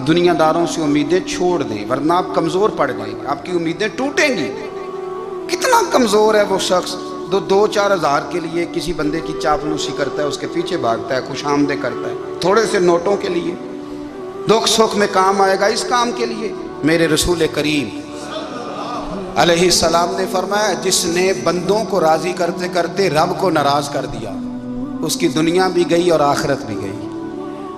دنیا داروں سے امیدیں چھوڑ دیں ورنہ آپ کمزور پڑ جائیں گے، آپ کی امیدیں ٹوٹیں گی۔ کتنا کمزور ہے وہ شخص جو 2-4 ہزار کے لیے کسی بندے کی چاپلوسی کرتا ہے، اس کے پیچھے بھاگتا ہے، خوش آمدیں کرتا ہے تھوڑے سے نوٹوں کے لیے، دکھ سکھ میں کام آئے گا اس کام کے لیے۔ میرے رسول کریم علیہ السلام نے فرمایا جس نے بندوں کو راضی کرتے کرتے رب کو ناراض کر دیا اس کی دنیا بھی گئی اور آخرت بھی گئی،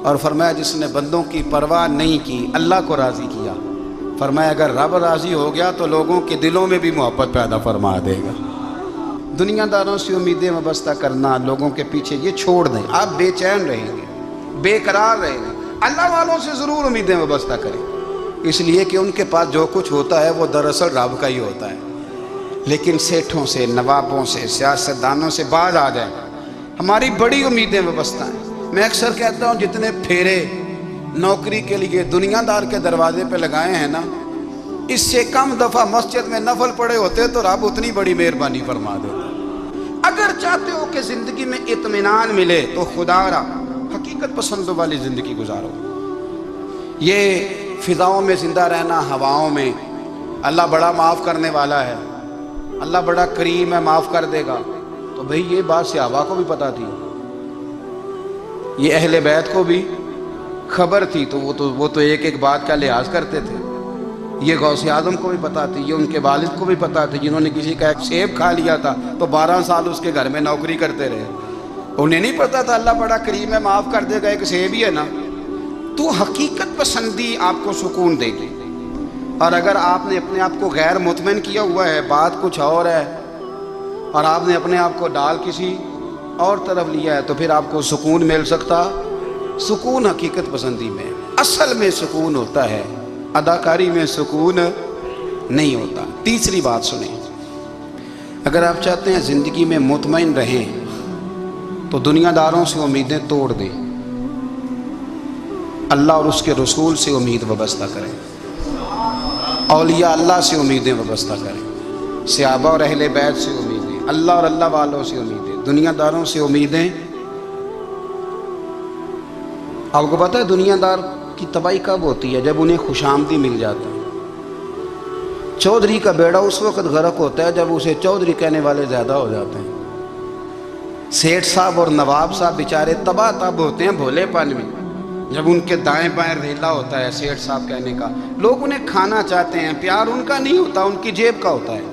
اور فرمایا جس نے بندوں کی پرواہ نہیں کی اللہ کو راضی کیا، فرمایا اگر رب راضی ہو گیا تو لوگوں کے دلوں میں بھی محبت پیدا فرما دے گا۔ دنیا داروں سے امیدیں وابستہ کرنا، لوگوں کے پیچھے، یہ چھوڑ دیں، آپ بے چین رہیں گے، بے قرار رہیں گے۔ اللہ والوں سے ضرور امیدیں وابستہ کریں، اس لیے کہ ان کے پاس جو کچھ ہوتا ہے وہ دراصل رب کا ہی ہوتا ہے، لیکن سیٹھوں سے، نوابوں سے، سیاستدانوں سے باز آ جائیں۔ ہماری بڑی امیدیں وابستہ ہیں۔ میں اکثر کہتا ہوں جتنے پھیرے نوکری کے لیے دنیا دار کے دروازے پہ لگائے ہیں نا، اس سے کم دفعہ مسجد میں نفل پڑے ہوتے تو رب اتنی بڑی مہربانی فرما دیتا۔ اگر چاہتے ہو کہ زندگی میں اطمینان ملے تو خدا را حقیقت پسندوں والی زندگی گزارو۔ یہ فضاؤں میں زندہ رہنا، ہواؤں میں، اللہ بڑا معاف کرنے والا ہے، اللہ بڑا کریم ہے، معاف کر دے گا، تو بھئی یہ بات صحابہ کو بھی پتا تھی، یہ اہل بیت کو بھی خبر تھی، تو وہ تو ایک ایک بات کا لحاظ کرتے تھے۔ یہ غوث اعظم کو بھی پتا تھی، یہ ان کے والد کو بھی پتا تھی، جنہوں نے کسی کا ایک سیب کھا لیا تھا تو 12 سال اس کے گھر میں نوکری کرتے رہے، انہیں نہیں پتا تھا اللہ بڑا کریم ہے، معاف کر دے گا، ایک سیب ہی ہے نا۔ تو حقیقت پسندی آپ کو سکون دے گی، اور اگر آپ نے اپنے آپ کو غیر مطمئن کیا ہوا ہے، بات کچھ اور ہے، اور آپ نے اپنے آپ کو ڈال کسی اور طرف لیا ہے، تو پھر آپ کو سکون مل سکتا؟ سکون حقیقت پسندی میں، اصل میں سکون ہوتا ہے، اداکاری میں سکون نہیں ہوتا۔ تیسری بات سنیں، اگر آپ چاہتے ہیں زندگی میں مطمئن رہیں تو دنیا داروں سے امیدیں توڑ دیں، اللہ اور اس کے رسول سے امید وابستہ کریں، اولیاء اللہ سے امیدیں وابستہ کریں، صحابہ اور اہل بیت سے امیدیں، اللہ اور اللہ والوں سے امیدیں، دنیا داروں سے امیدیں۔ آپ کو پتہ ہے دنیا دار کی تباہی کب ہوتی ہے؟ جب انہیں خوش آمدی مل جاتا ہے۔ چودھری کا بیڑا اس وقت غرق ہوتا ہے جب اسے چودھری کہنے والے زیادہ ہو جاتے ہیں۔ سیٹھ صاحب اور نواب صاحب بیچارے تباہ تب ہوتے ہیں بھولے پن میں، جب ان کے دائیں بائیں ریلا ہوتا ہے سیٹھ صاحب کہنے کا، لوگ انہیں کھانا چاہتے ہیں، پیار ان کا نہیں ہوتا، ان کی جیب کا ہوتا ہے،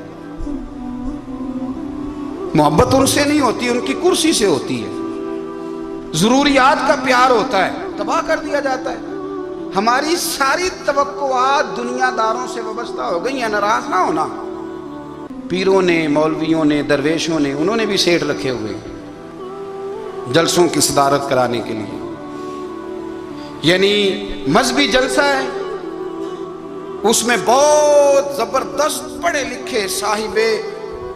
محبت ان سے نہیں ہوتی، ان کی کرسی سے ہوتی ہے، ضروریات کا پیار ہوتا ہے، تباہ کر دیا جاتا ہے۔ ہماری ساری توقعات دنیا داروں سے وابستہ ہو گئی ہیں، ناراض نہ ہونا۔ پیروں نے، مولویوں نے، درویشوں نے، انہوں نے بھی سیٹ رکھے ہوئے جلسوں کی صدارت کرانے کے لیے، یعنی مذہبی جلسہ ہے، اس میں بہت زبردست پڑھے لکھے صاحب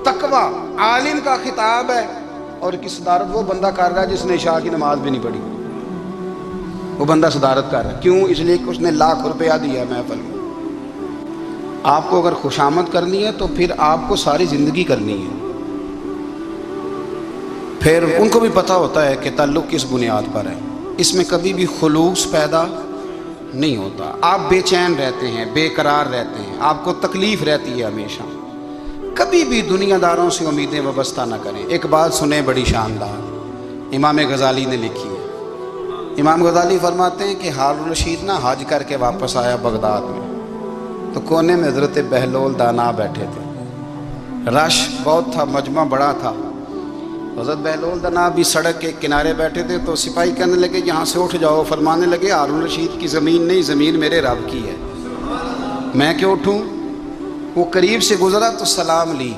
تقویٰ عالم کا خطاب ہے، اور کی صدارت وہ بندہ کر رہا ہے جس نے عشاء کی نماز بھی نہیں پڑھی، وہ بندہ صدارت کر رہا ہے۔ کیوں؟ اس لیے کہ اس نے لاکھ روپیہ دیا محفل میں۔ آپ کو اگر خوشامد کرنی ہے تو پھر آپ کو ساری زندگی کرنی ہے۔ پھر ان کو بھی پتہ ہوتا ہے کہ تعلق کس بنیاد پر ہے، اس میں کبھی بھی خلوص پیدا نہیں ہوتا۔ آپ بے چین رہتے ہیں، بے قرار رہتے ہیں، آپ کو تکلیف رہتی ہے ہمیشہ۔ کبھی بھی دنیا داروں سے امیدیں وابستہ نہ کریں۔ ایک بات سنیں بڑی شاندار، امام غزالی نے لکھی ہے۔ امام غزالی فرماتے ہیں کہ ہارون الرشید نہ حج کر کے واپس آیا بغداد میں، تو کونے میں حضرت بہلول دانا بیٹھے تھے، رش بہت تھا، مجمع بڑا تھا، حضرت بہلول دانا بھی سڑک کے کنارے بیٹھے تھے، تو سپاہی کہنے لگے یہاں سے اٹھ جاؤ، فرمانے لگے ہارون الرشید کی زمین نہیں، زمین میرے رب کی ہے، میں کیوں اٹھوں؟ وہ قریب سے گزرا تو سلام لی،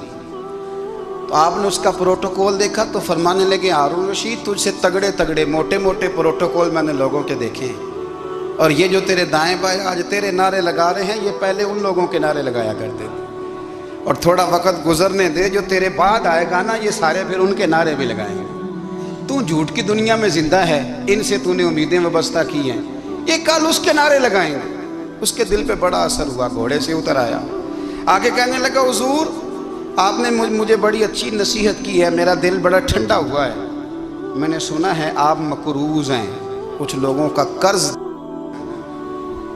تو آپ نے اس کا پروٹوکول دیکھا تو فرمانے لگے ہارون الرشید تجھ سے تگڑے تگڑے موٹے موٹے پروٹوکول میں نے لوگوں کے دیکھے ہیں، اور یہ جو تیرے دائیں بائیں آج تیرے نعرے لگا رہے ہیں، یہ پہلے ان لوگوں کے نعرے لگایا کرتے تھے، اور تھوڑا وقت گزرنے دے، جو تیرے بعد آئے گا نا، یہ سارے پھر ان کے نعرے بھی لگائیں گے۔ تو جھوٹ کی دنیا میں زندہ ہے، ان سے تو نے امیدیں وابستہ کی ہیں، یہ کل اس کے نعرے لگائیں گے۔ اس کے دل پہ بڑا اثر ہوا، گھوڑے سے اتر آیا، آگے کہنے لگا حضور آپ نے مجھے بڑی اچھی نصیحت کی ہے، میرا دل بڑا ٹھنڈا ہوا ہے، میں نے سنا ہے آپ مقروض ہیں، کچھ لوگوں کا قرض،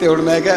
ਤੇ ਹੁਣ ਮੈਂ ਕਿਹਾ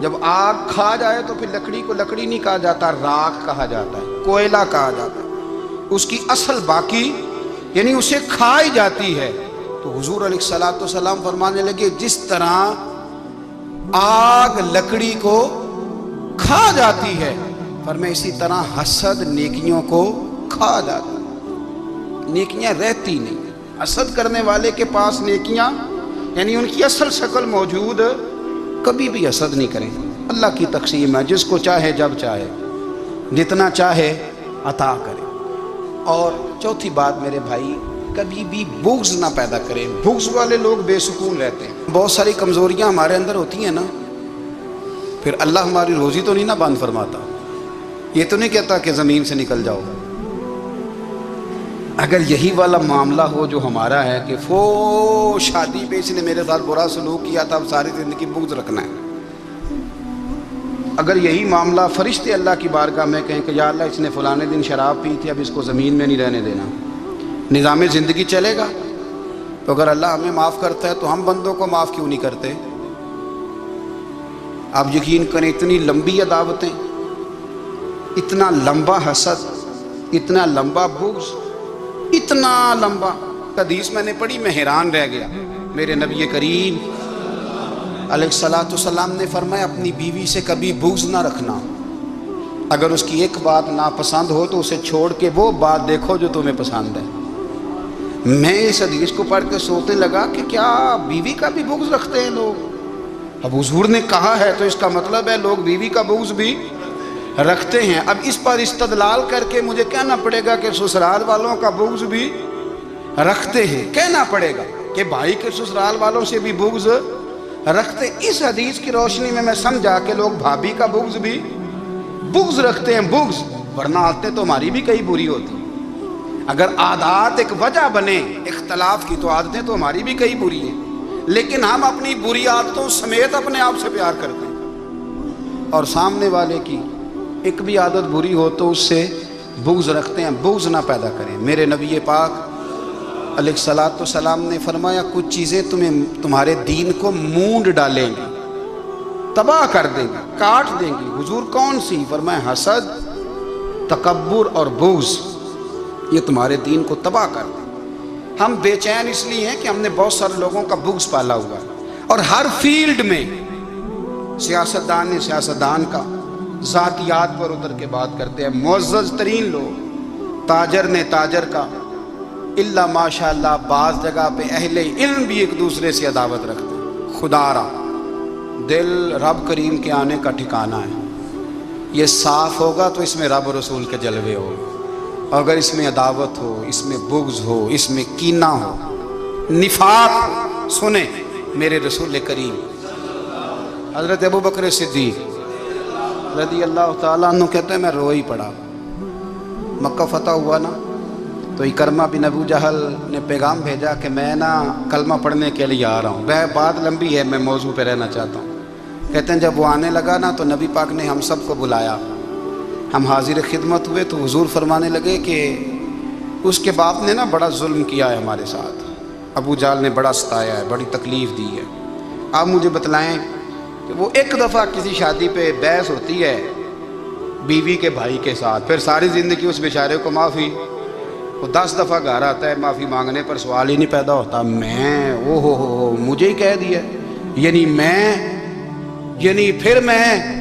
جب آگ کھا جائے تو پھر لکڑی کو لکڑی نہیں کہا جاتا، راکھ کہا جاتا ہے، کوئلہ کہا جاتا ہے، اس کی اصل باقی یعنی اسے کھائی جاتی ہے۔ تو حضور علیہ الصلوۃ والسلام فرمانے لگے جس طرح آگ لکڑی کو کھا جاتی ہے، فرمایا اسی طرح حسد نیکیوں کو کھا جاتا ہے، نیکیاں رہتی نہیں۔ حسد کرنے والے کے پاس نیکیاں یعنی ان کی اصل شکل موجود، کبھی بھی حسد نہیں کریں۔ اللہ کی تقسیم ہے، جس کو چاہے جب چاہے جتنا چاہے عطا کرے۔ اور چوتھی بات میرے بھائی، کبھی بھی بغض نہ پیدا کریں۔ بغض والے لوگ بے سکون رہتے ہیں۔ بہت ساری کمزوریاں ہمارے اندر ہوتی ہیں نا، پھر اللہ ہماری روزی تو نہیں نہ بند فرماتا، یہ تو نہیں کہتا کہ زمین سے نکل جاؤ۔ اگر یہی والا معاملہ ہو جو ہمارا ہے کہ شادی پہ اس نے میرے ساتھ برا سلوک کیا تھا، اب ساری زندگی بغض رکھنا ہے، اگر یہی معاملہ فرشتے اللہ کی بارگاہ میں کہیں کہ یا اللہ اس نے فلانے دن شراب پی تھی، اب اس کو زمین میں نہیں رہنے دینا، نظام زندگی چلے گا؟ تو اگر اللہ ہمیں معاف کرتا ہے تو ہم بندوں کو معاف کیوں نہیں کرتے؟ آپ یقین کریں، اتنی لمبی عداوتیں، اتنا لمبا حسد، اتنا لمبا بغض، اتنا لمبا حدیث میں نے پڑھی، میں حیران رہ گیا۔ میرے نبی کریم علیہ الصلوۃ والسلام نے فرمایا اپنی بیوی سے کبھی بغض نہ رکھنا، اگر اس کی ایک بات ناپسند ہو تو اسے چھوڑ کے وہ بات دیکھو جو تمہیں پسند ہے۔ میں اس حدیث کو پڑھ کے سوچنے لگا کہ کیا بیوی کا بھی بغض رکھتے ہیں لوگ؟ اب حضور نے کہا ہے تو اس کا مطلب ہے لوگ بیوی کا بغض بھی رکھتے ہیں۔ اب اس پر استدلال کر کے مجھے کہنا پڑے گا کہ سسرال والوں کا بغض بھی رکھتے ہیں، کہنا پڑے گا کہ بھائی کے سسرال والوں سے بھی بغض رکھتے۔ اس حدیث کی روشنی میں سمجھا کہ لوگ بھابھی کا بغض بھی رکھتے ہیں، بغض، ورنہ عادتیں تو ہماری بھی کئی بری ہوتی ہیں۔ اگر عادات ایک وجہ بنے اختلاف کی تو عادتیں تو ہماری بھی کئی بری ہیں، لیکن ہم اپنی بری عادتوں سمیت اپنے آپ سے پیار کرتے ہیں، اور سامنے والے کی ایک بھی عادت بری ہو تو اس سے بغض رکھتے ہیں۔ بغض نہ پیدا کریں۔ میرے نبی پاک علیہ الصلوۃ والسلام نے فرمایا کچھ چیزیں تمہارے دین کو مونڈ ڈالیں گی، تباہ کر دیں گی، کاٹ دیں گی۔ حضور کون سی؟ فرمایا حسد، تکبر اور بغض، یہ تمہارے دین کو تباہ کر دیں۔ ہم بے چین اس لیے ہیں کہ ہم نے بہت سارے لوگوں کا بغض پالا ہوا ہے، اور ہر فیلڈ میں سیاستدان نے سیاستدان کا، ذاتیات پر اتر کے بات کرتے ہیں، معزز ترین لوگ، تاجر نے تاجر کا، الا ماشاء اللہ بعض جگہ پہ اہل علم بھی ایک دوسرے سے عداوت رکھتے ہیں۔ خدا را دل رب کریم کے آنے کا ٹھکانہ ہے، یہ صاف ہوگا تو اس میں رب و رسول کے جلوے ہو، اگر اس میں عداوت ہو، اس میں بغض ہو، اس میں کینہ ہو، نفاق ہو۔ سنیں میرے رسول کریم حضرت ابوبکر صدیق رضی اللہ تعالیٰ عنہ کہتے ہیں میں رو ہی پڑا۔ مکہ فتح ہوا نا تو اکرمہ بن ابو جہل نے پیغام بھیجا کہ میں نا کلمہ پڑھنے کے لیے آ رہا ہوں۔ وہ بات لمبی ہے، میں موضوع پہ رہنا چاہتا ہوں۔ کہتے ہیں جب وہ آنے لگا نا تو نبی پاک نے ہم سب کو بلایا، ہم حاضر خدمت ہوئے تو حضور فرمانے لگے کہ اس کے باپ نے نا بڑا ظلم کیا ہے ہمارے ساتھ، ابو جہل نے بڑا ستایا ہے، بڑی تکلیف دی ہے۔ آپ مجھے بتلائیں کہ وہ ایک دفعہ کسی شادی پہ بحث ہوتی ہے بیوی کے بھائی کے ساتھ، پھر ساری زندگی اس بیچارے کو معافی، وہ 10 دفعہ گھر آتا ہے معافی مانگنے پر سوال ہی نہیں پیدا ہوتا، میں ہو مجھے ہی کہہ دیا، یعنی پھر میں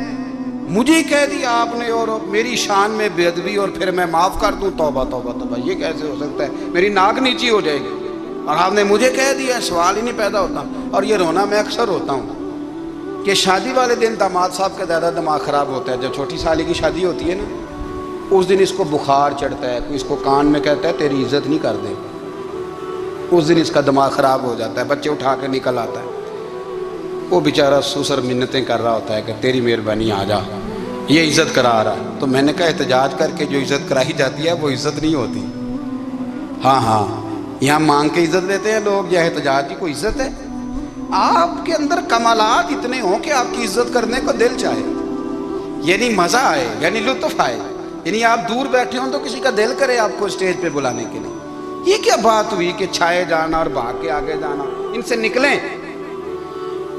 مجھے ہی کہہ دیا آپ نے، اور میری شان میں بے ادبی، اور پھر میں معاف کر دوں؟ توبہ توبہ توبہ، یہ کیسے ہو سکتا ہے؟ میری ناک نیچی ہو جائے گی، اور آپ نے مجھے کہہ دیا، سوال ہی نہیں پیدا ہوتا۔ اور یہ رونا میں اکثر ہوتا ہوں کہ شادی والے دن داماد صاحب کا زیادہ دماغ خراب ہوتا ہے۔ جب چھوٹی سالی کی شادی ہوتی ہے نا، اس دن اس کو بخار چڑھتا ہے، کوئی اس کو کان میں کہتا ہے تیری عزت نہیں کر دے، اس دن اس کا دماغ خراب ہو جاتا ہے، بچے اٹھا کے نکل آتا ہے، وہ بیچارہ سسر منتیں کر رہا ہوتا ہے کہ تیری مہربانی آ جا، یہ عزت کرا رہا ہے۔ تو میں نے کہا احتجاج کر کے جو عزت کرائی جاتی ہے وہ عزت نہیں ہوتی۔ ہاں یہاں مانگ کے عزت لیتے ہیں لوگ، یہ احتجاج کی کوئی عزت ہے؟ آپ کے اندر کمالات اتنے ہوں کہ آپ کی عزت کرنے کو دل چاہے، یعنی مزہ آئے، یعنی لطف آئے، یعنی آپ دور بیٹھے ہوں تو کسی کا دل کرے آپ کو اسٹیج پہ بلانے کے لیے۔ یہ کیا بات ہوئی کہ چھائے جانا اور بھاگ کے آگے جانا؟ ان سے نکلیں۔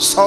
100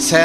100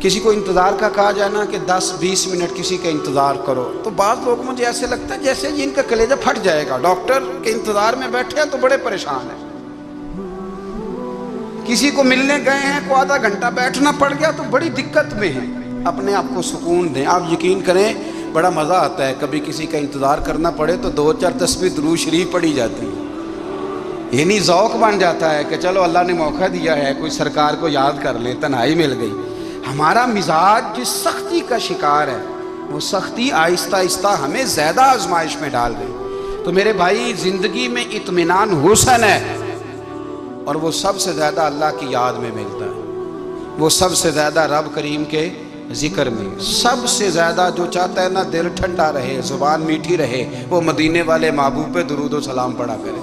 کسی کو انتظار کا کہا جائے نا کہ 10-20 منٹ کسی کا انتظار کرو، تو بعض لوگ مجھے ایسے لگتا ہے جیسے ان کا کلیجہ پھٹ جائے گا، ڈاکٹر کے انتظار میں بیٹھے ہیں تو بڑے پریشان ہیں۔ کسی کو ملنے گئے ہیں کو آدھا گھنٹہ بیٹھنا پڑ گیا تو بڑی دقت میں ہیں۔ اپنے آپ کو سکون دیں۔ آپ یقین کریں بڑا مزہ آتا ہے، کبھی کسی کا انتظار کرنا پڑے تو 2-4 تسبیح درود شریف پڑھی جاتی ہے، یعنی ذوق بن جاتا ہے کہ چلو اللہ نے موقع دیا ہے، کوئی سرکار کو یاد کر لیں، تنہائی مل گئی۔ ہمارا مزاج جس سختی کا شکار ہے، وہ سختی آہستہ آہستہ ہمیں زیادہ آزمائش میں ڈال گئی۔ تو میرے بھائی، زندگی میں اطمینان حسن ہے، اور وہ سب سے زیادہ اللہ کی یاد میں ملتا ہے، وہ سب سے زیادہ رب کریم کے ذکر میں۔ سب سے زیادہ جو چاہتا ہے نا دل ٹھنڈا رہے، زبان میٹھی رہے، وہ مدینے والے محبوب پہ درود و سلام پڑھا کرے،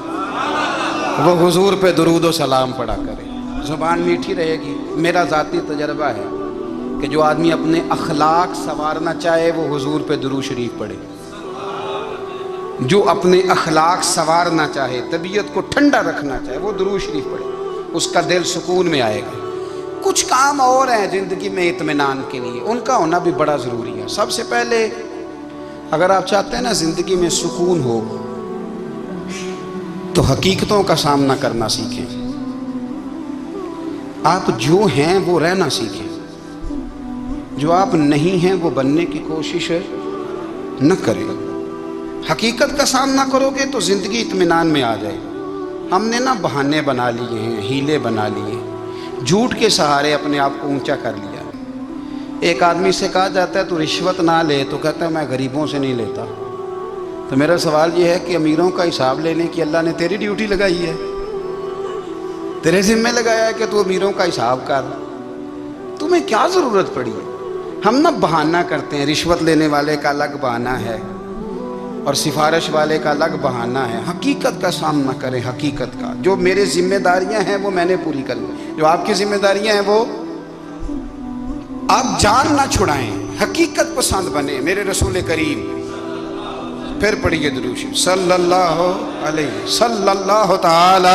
وہ حضور پہ درود و سلام پڑھا کرے، زبان میٹھی رہے گی۔ میرا ذاتی تجربہ ہے کہ جو آدمی اپنے اخلاق سنوارنا چاہے وہ حضور پہ درود شریف پڑھے، جو اپنے اخلاق سنوارنا چاہے، طبیعت کو ٹھنڈا رکھنا چاہے، وہ درود شریف پڑھے، اس کا دل سکون میں آئے گا۔ کچھ کام اور ہیں زندگی میں اطمینان کے لیے، ان کا ہونا بھی بڑا ضروری ہے۔ سب سے پہلے اگر آپ چاہتے ہیں نا زندگی میں سکون ہو تو حقیقتوں کا سامنا کرنا سیکھیں۔ آپ جو ہیں وہ رہنا سیکھیں، جو آپ نہیں ہیں وہ بننے کی کوشش نہ کریں۔ حقیقت کا سامنا کرو گے تو زندگی اطمینان میں آ جائے۔ ہم نے نا بہانے بنا لیے ہیں، ہیلے بنا لیے، جھوٹ کے سہارے اپنے آپ کو اونچا کر لیا۔ ایک آدمی سے کہا جاتا ہے تو رشوت نہ لے، تو کہتا ہے میں غریبوں سے نہیں لیتا۔ تو میرا سوال یہ ہے کہ امیروں کا حساب لینے کی اللہ نے تیری ڈیوٹی لگائی ہے، تیرے ذمہ لگایا ہے کہ تو امیروں کا حساب کر، تمہیں کیا ضرورت پڑی ہے؟ ہم نا بہانہ کرتے ہیں، رشوت لینے والے کا الگ بہانہ ہے اور سفارش والے کا الگ بہانہ ہے۔ حقیقت کا سامنا کریں، حقیقت کا۔ جو میرے ذمہ داریاں ہیں وہ میں نے پوری کر لی، جو آپ کی ذمہ داریاں ہیں وہ آپ جان نہ چھڑائیں، حقیقت پسند بنے۔ میرے رسول کریم، پھر پڑھیے درود شریف صلی اللہ تعالی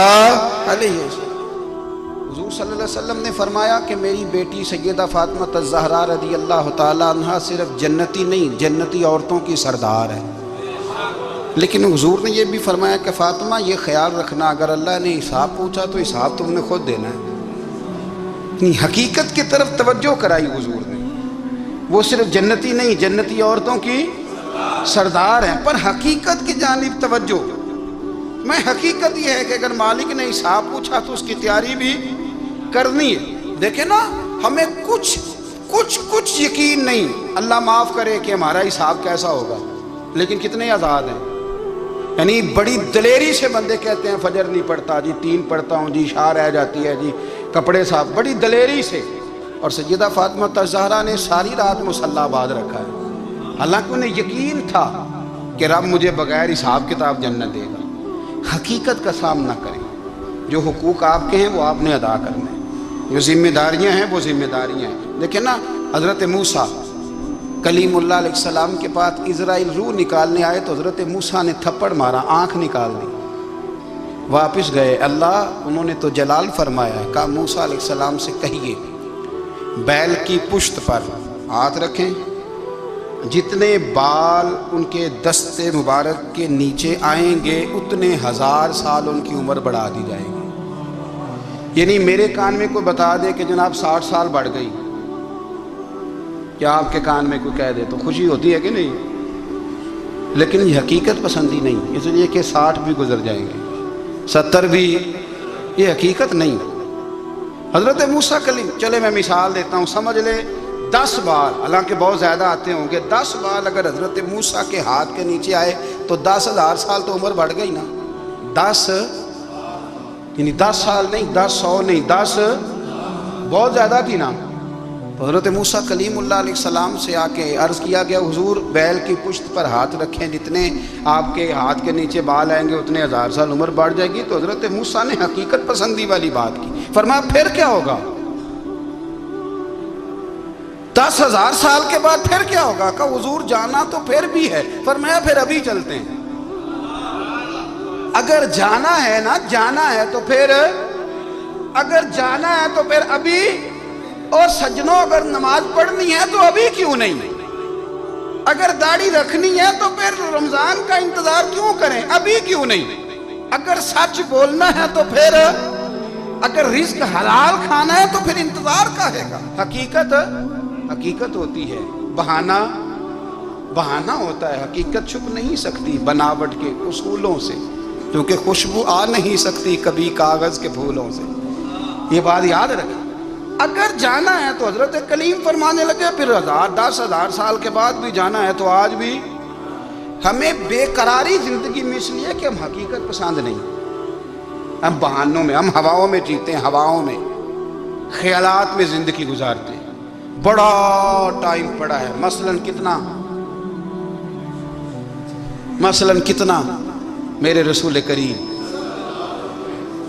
علیہ وسلم۔ حضور صلی اللہ علیہ وسلم نے فرمایا کہ میری بیٹی سیدہ فاطمہ الزہرا رضی اللہ تعالی عنہا صرف جنتی نہیں، جنتی عورتوں کی سردار ہے۔ لیکن حضور نے یہ بھی فرمایا کہ فاطمہ یہ خیال رکھنا اگر اللہ نے حساب پوچھا تو حساب تم نے خود دینا ہے۔ حقیقت کی طرف توجہ کرائی حضور نے، وہ صرف جنتی نہیں، جنتی عورتوں کی سردار ہیں، پر حقیقت کی جانب توجہ۔ میں حقیقت یہ ہے کہ اگر مالک نے حساب پوچھا تو اس کی تیاری بھی کرنی ہے۔ دیکھیں نا، ہمیں کچھ یقین نہیں، اللہ معاف کرے کہ ہمارا حساب کیسا ہوگا، لیکن کتنے آزاد ہیں۔ یعنی بڑی دلیری سے بندے کہتے ہیں فجر نہیں پڑھتا جی، 3 پڑھتا ہوں جی، شاہ رہ جاتی ہے جی، کپڑے صاف، بڑی دلیری سے۔ اور سیدہ فاطمہ الزہرا نے ساری رات مصلی آباد رکھا ہے، حالانکہ انہیں یقین تھا کہ رب مجھے بغیر حساب کتاب جنت دے گا۔ حقیقت کا سامنا کریں، جو حقوق آپ کے ہیں وہ آپ نے ادا کرنے ہیں، جو ذمہ داریاں ہیں وہ ذمہ داریاں ہیں۔ دیکھیں نا، حضرت موسیٰ کلیم اللہ علیہ السلام کے پاس اسرائیل روح نکالنے آئے تو حضرت موسیٰ نے تھپڑ مارا، آنکھ نکال دی، واپس گئے۔ اللہ انہوں نے تو جلال فرمایا ہے، کہا موسیٰ علیہ السلام سے کہیے بیل کی پشت پر ہاتھ رکھیں، جتنے بال ان کے دستے مبارک کے نیچے آئیں گے اتنے 1000 سال ان کی عمر بڑھا دی جائے گی۔ یعنی میرے کان میں کوئی بتا دے کہ جناب 60 سال بڑھ گئی، کیا آپ کے کان میں کوئی کہہ دے تو خوشی ہوتی ہے کہ نہیں؟ لیکن یہ حقیقت پسندی نہیں، اس لیے کہ 60 بھی گزر جائیں گے، 70 بھی، یہ حقیقت نہیں۔ حضرت موسیٰ کلیم، چلے میں مثال دیتا ہوں، سمجھ لے 10 بال، حالانکہ بہت زیادہ آتے ہوں گے، 10 بال اگر حضرت موسیٰ کے ہاتھ کے نیچے آئے تو 10,000 سال تو عمر بڑھ گئی نا۔ 10 یعنی 10 سال نہیں، 10 100 نہیں، 10 بہت زیادہ تھی نا۔ تو حضرت موسیٰ کلیم اللہ علیہ السلام سے آ کے عرض کیا گیا، حضور بیل کی پشت پر ہاتھ رکھیں، جتنے آپ کے ہاتھ کے نیچے بال آئیں گے اتنے 1000 سال عمر بڑھ جائے گی۔ تو حضرت موسیٰ نے حقیقت پسندی والی بات کی، فرمایا پھر کیا ہوگا؟ 10,000 سال کے بعد پھر کیا ہوگا؟ کہا حضور جانا تو پھر بھی ہے، فرمایا پھر ابھی چلتے ہیں۔ اگر جانا ہے نا، جانا ہے تو پھر، اگر جانا ہے تو پھر ابھی اور سجنوں اگر نماز پڑھنی ہے تو ابھی کیوں نہیں؟ اگر داڑھی رکھنی ہے تو پھر رمضان کا انتظار کیوں کریں؟ ابھی کیوں نہیں؟ اگر سچ بولنا ہے تو پھر، اگر رزق حلال کھانا ہے تو پھر انتظار کا ہے گا؟ حقیقت ہوتی ہے، بہانہ ہوتا ہے، حقیقت چھپ نہیں سکتی بناوٹ کے اصولوں سے، کیونکہ خوشبو آ نہیں سکتی کبھی کاغذ کے پھولوں سے۔ یہ بات یاد رکھیں۔ اگر جانا ہے تو حضرت کلیم فرمانے لگے پھر 10,000 سال کے بعد بھی جانا ہے تو آج بھی ہمیں بے قراری زندگی میں اس لیے کہ ہم حقیقت پسند نہیں، ہم بہانوں میں، ہم ہواؤں میں جیتے ہیں، ہواؤں میں، خیالات میں زندگی گزارتے ہیں۔ بڑا ٹائم پڑا ہے، مثلاً کتنا میرے رسول کریم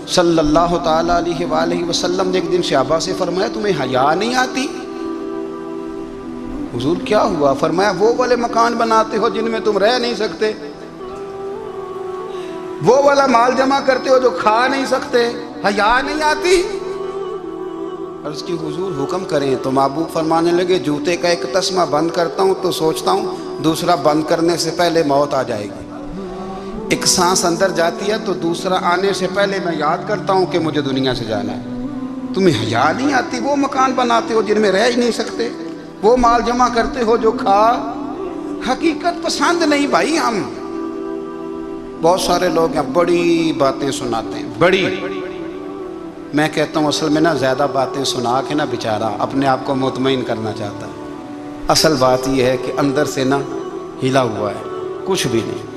صلی اللہ تعالیٰ علیہ وآلہ وسلم نے ایک دن صحابہ سے فرمایا تمہیں حیا نہیں آتی؟ حضور کیا ہوا؟ فرمایا وہ والے مکان بناتے ہو جن میں تم رہ نہیں سکتے، وہ والا مال جمع کرتے ہو جو کھا نہیں سکتے، حیا نہیں آتی؟ عرض کی حضور حکم کریں تو محبوب فرمانے لگے جوتے کا ایک تسمہ بند کرتا ہوں تو سوچتا ہوں دوسرا بند کرنے سے پہلے موت آ جائے گی، ایک سانس اندر جاتی ہے تو دوسرا آنے سے پہلے میں یاد کرتا ہوں کہ مجھے دنیا سے جانا ہے۔ تمہیں حیا نہیں آتی؟ وہ مکان بناتے ہو جن میں رہ ہی نہیں سکتے، وہ مال جمع کرتے ہو جو کھا، حقیقت پسند نہیں بھائی۔ ہم بہت سارے لوگ ہیں بڑی باتیں سناتے ہیں، بڑی، میں کہتا ہوں اصل میں نا زیادہ باتیں سنا کے نا بیچارہ اپنے آپ کو مطمئن کرنا چاہتا ہے، اصل بات یہ ہے کہ اندر سے نا ہلا ہوا ہے، کچھ بھی نہیں،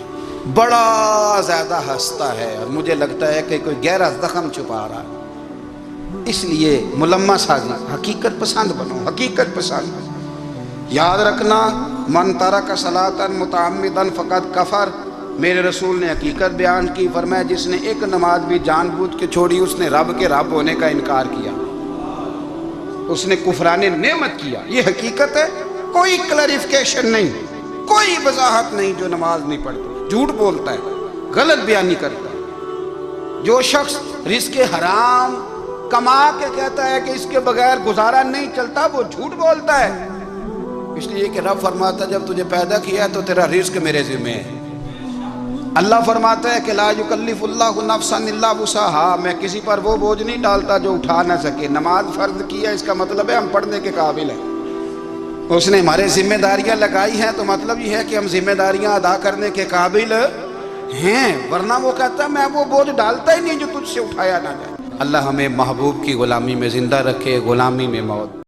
بڑا زیادہ ہنستا ہے اور مجھے لگتا ہے کہ کوئی گہرا زخم چھپا رہا ہے۔ اس لیے ملمہ سازی، حقیقت پسند بنو، حقیقت پسند۔ یاد رکھنا من ترک صلاۃ متعمدا فقد کفر، میرے رسول نے حقیقت بیان کی، فرمایا جس نے ایک نماز بھی جان بوجھ کے چھوڑی اس نے رب کے رب ہونے کا انکار کیا، اس نے کفران نعمت کیا۔ یہ حقیقت ہے، کوئی کلیریفیکیشن نہیں، کوئی وضاحت نہیں۔ جو نماز نہیں پڑھتا، جھوٹ بولتا ہے، غلط بیانی کرتا ہے، جو شخص رزق حرام کما کے کہتا ہے کہ اس کے بغیر گزارا نہیں چلتا، وہ جھوٹ بولتا ہے۔ اس لیے کہ رب فرماتا ہے جب تجھے پیدا کیا تو تیرا رزق میرے ذمہ ہے۔ اللہ فرماتا ہے کہ لا یکلف اللہ نفسا الا وسعها، میں کسی پر وہ بوجھ نہیں ڈالتا جو اٹھا نہ سکے۔ نماز فرض کی ہے اس کا مطلب ہے ہم پڑھنے کے قابل ہیں، اس نے ہمارے ذمہ داریاں لگائی ہیں تو مطلب یہ ہے کہ ہم ذمہ داریاں ادا کرنے کے قابل ہیں، ورنہ وہ کہتا ہے میں وہ بوجھ ڈالتا ہی نہیں جو تجھ سے اٹھایا نہ جائے۔ اللہ ہمیں محبوب کی غلامی میں زندہ رکھے، غلامی میں موت۔